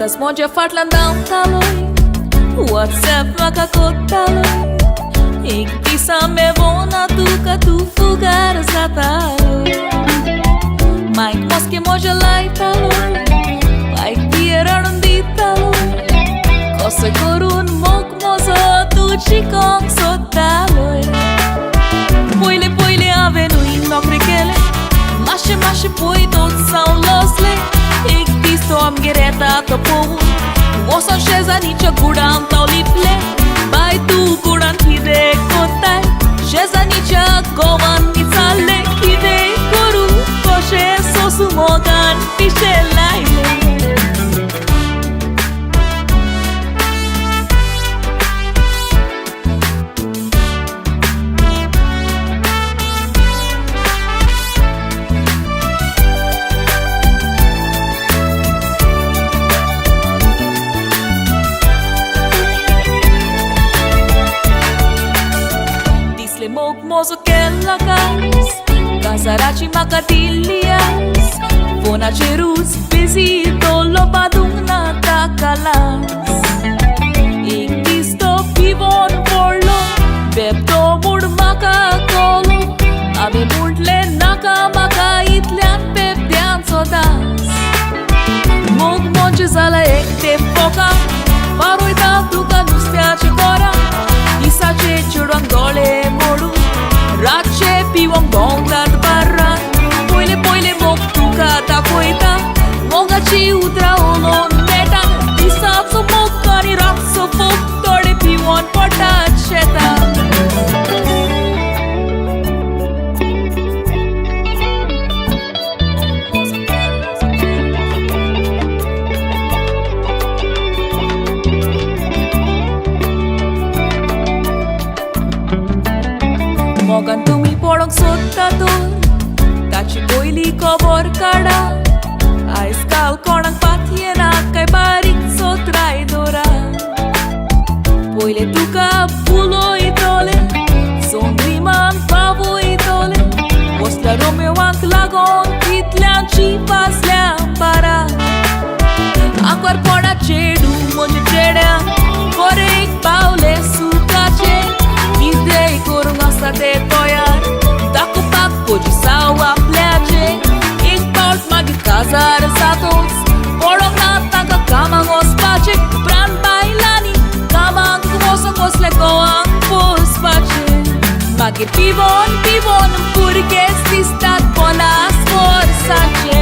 Quantas moja fartlandam taloi WhatsApp maka kotaloi Ik bisa me vona tuka tu fugar zataloi Mike moske moja lai taloi Mike tieran di taloi Kose korun mok mozo tu chikong sotaloi Poile poile avenui nocrechele Mașe pui tot sau losle Ik disto am gereta to pomu O să șeza nici o guram tau liple Bai tu guran hide kotai Șeza nici a goman nițale Hide koru koșe sosu mogan pișe laile Mok mozo kella gas Casaraci macadillias Fona cerus visito lo badungna takalas Ik disto pivon porlo Bebto mur maka kolo Ave murtle naka maka itlean peptean sodas Mok moce zala ek te foca Paroi da duca nu stea ce cora Isa ce ciuruan gole molu Race piwang bongdat barra Poile poile mok tuka ta koita Moga ci udra olon meta Isa so mok kani rak so fok Tode piwan pota cheta Mogan tumi porong sottador Taci poili kobor kada Aizkal konang patiena kai barik so traidora Poile tuka pulo itole Sondriman pavo itole Osla Romeo ank lagon kitlean chipas lean para Akwar pona chedu monje chedea Korek paule sukache Idei korung asta de toiar Dacă fac poci sau aplece Ik pault magit cazar satos Porong natanga kamang ospace Bran bailani kamang kumoso kosle koang pospace Magit pivon pivon Porque stistat ponas forsace